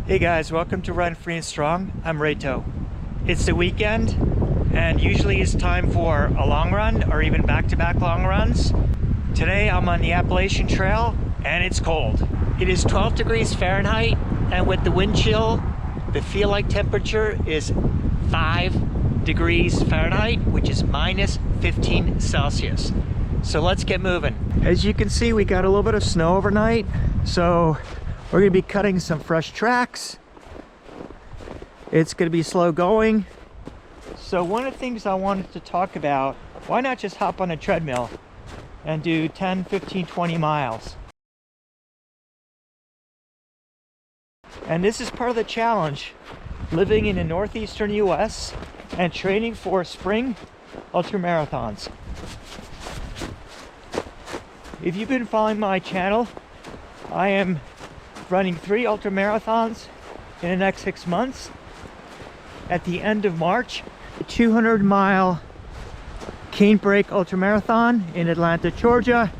Hey guys, welcome to Run Free and Strong. I'm Reto. It's the weekend and usually it's time for a long run or even back-to-back long runs. Today I'm on the Appalachian Trail and it's cold. It is 12 degrees Fahrenheit and with the wind chill, the feel like temperature is 5 degrees Fahrenheit, which is minus 15 Celsius. So let's get moving. As you can see, we got a little bit of snow overnight, so we're going to be cutting some fresh tracks. It's going to be slow going. So one of the things I wanted to talk about, why not just hop on a treadmill and do 10, 15, 20 miles? And this is part of the challenge, living in the northeastern US and training for spring ultramarathons. If you've been following my channel, I am running 3 ultramarathons in the next 6 months. At the end of March, a 200-mile Canebrake ultramarathon in Atlanta, Georgia.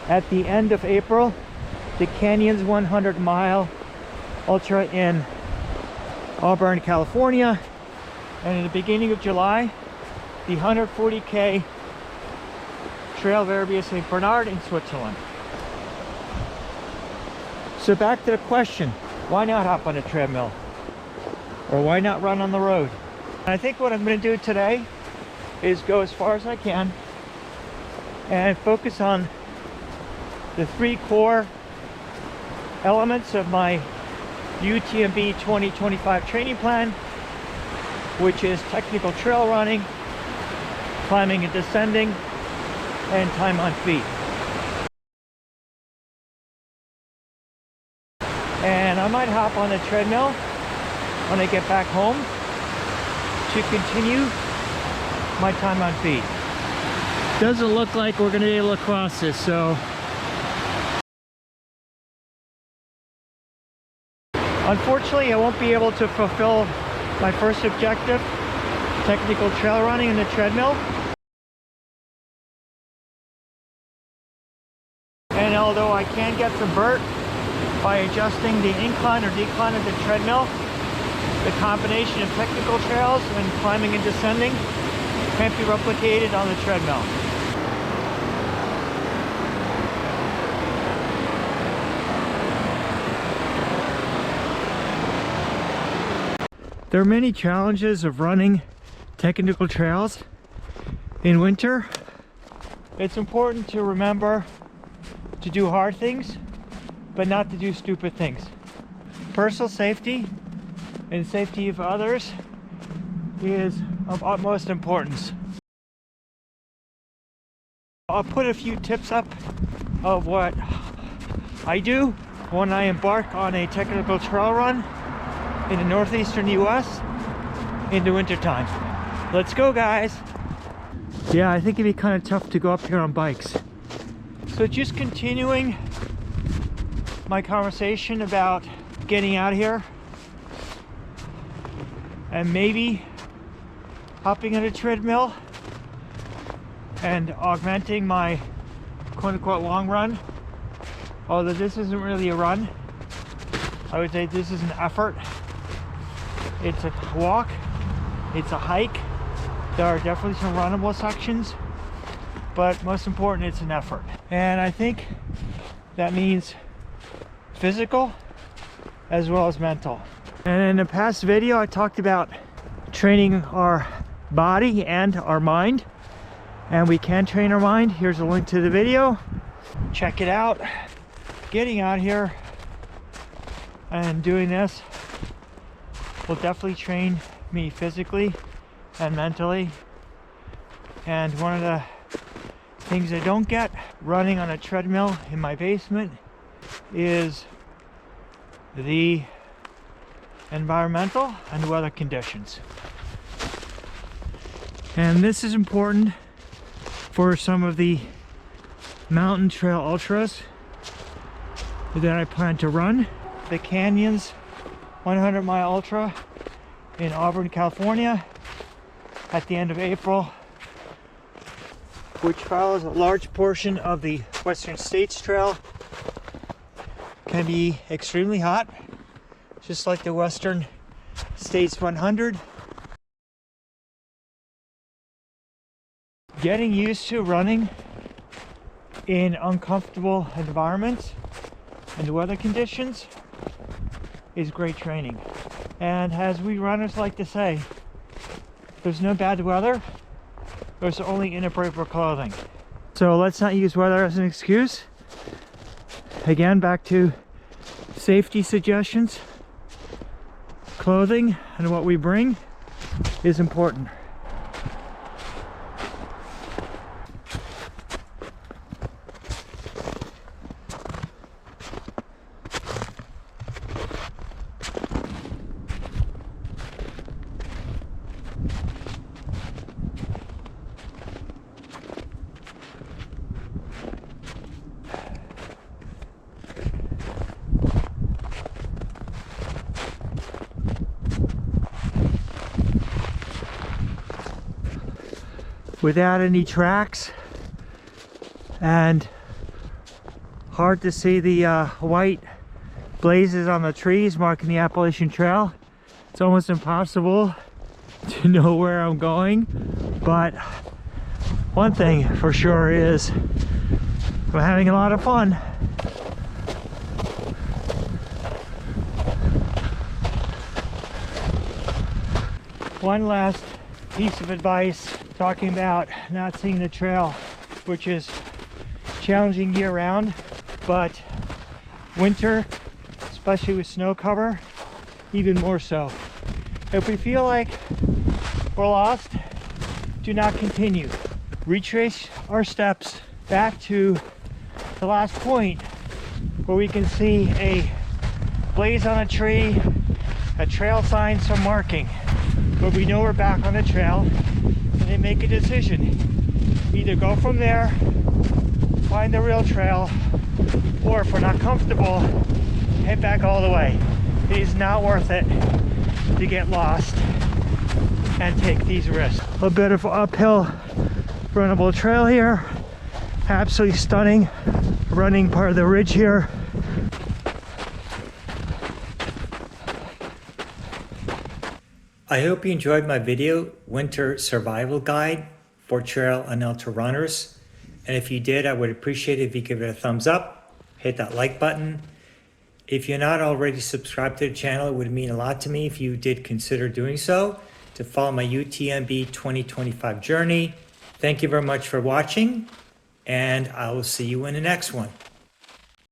At the end of April, the Canyons 100-mile ultra in Auburn, California. And in the beginning of July, the 140K Trail Verbier St. Bernard in Switzerland. So back to the question, why not hop on a treadmill? Or why not run on the road? And I think what I'm going to do today is go as far as I can and focus on the 3 core elements of my UTMB 2025 training plan, which is technical trail running, climbing and descending, and time on feet. And I might hop on the treadmill when I get back home to continue my time on feet. Doesn't look like we're going to be able to cross this, so unfortunately I won't be able to fulfill my first objective, technical trail running in the treadmill. And although I can get some vert by adjusting the incline or decline of the treadmill, the combination of technical trails and climbing and descending can't be replicated on the treadmill. There are many challenges of running technical trails in winter. It's important to remember to do hard things, but not to do stupid things. Personal safety and safety of others is of utmost importance. I'll put a few tips up of what I do when I embark on a technical trail run in the northeastern US in the wintertime. Let's go, guys. Yeah, I think it'd be kind of tough to go up here on bikes. So just continuing my conversation about getting out here and maybe hopping on a treadmill and augmenting my quote-unquote long run. Although this isn't really a run, I would say this is an effort. It's a walk, it's a hike. There are definitely some runnable sections, but most important, it's an effort. And I think that means physical as well as mental. And in the past video I talked about training our body and our mind, and we can train our mind. Here's a link to the video, check it out. Getting out here and doing this will definitely train me physically and mentally. And one of the things I don't get running on a treadmill in my basement is the environmental and weather conditions. And this is important for some of the mountain trail ultras that I plan to run. The Canyons 100-mile ultra in Auburn, California at the end of April, which follows a large portion of the Western States Trail, can be extremely hot, just like the Western States 100. Getting used to running in uncomfortable environments and weather conditions is great training. And as we runners like to say, there's no bad weather, there's only inappropriate clothing. So let's not use weather as an excuse. Again, back to safety suggestions. Clothing and what we bring is important. Without any tracks and hard to see the white blazes on the trees marking the Appalachian Trail. It's almost impossible to know where I'm going, but one thing for sure is I'm having a lot of fun. One last piece of advice talking about not seeing the trail, which is challenging year-round, but winter, especially with snow cover, even more so. If we feel like we're lost, do not continue. Retrace our steps back to the last point where we can see a blaze on a tree, a trail sign, some marking, but we know we're back on the trail, and then make a decision. Either go from there, find the real trail, or if we're not comfortable, head back all the way. It is not worth it to get lost and take these risks. A bit of uphill runnable trail here. Absolutely stunning. Running part of the ridge here. I hope you enjoyed my video, Winter Survival Guide for trail and ultra runners. And if you did, I would appreciate it if you give it a thumbs up, hit that like button. If you're not already subscribed to the channel, it would mean a lot to me if you did consider doing so to follow my UTMB 2025 journey. Thank you very much for watching, and I will see you in the next one.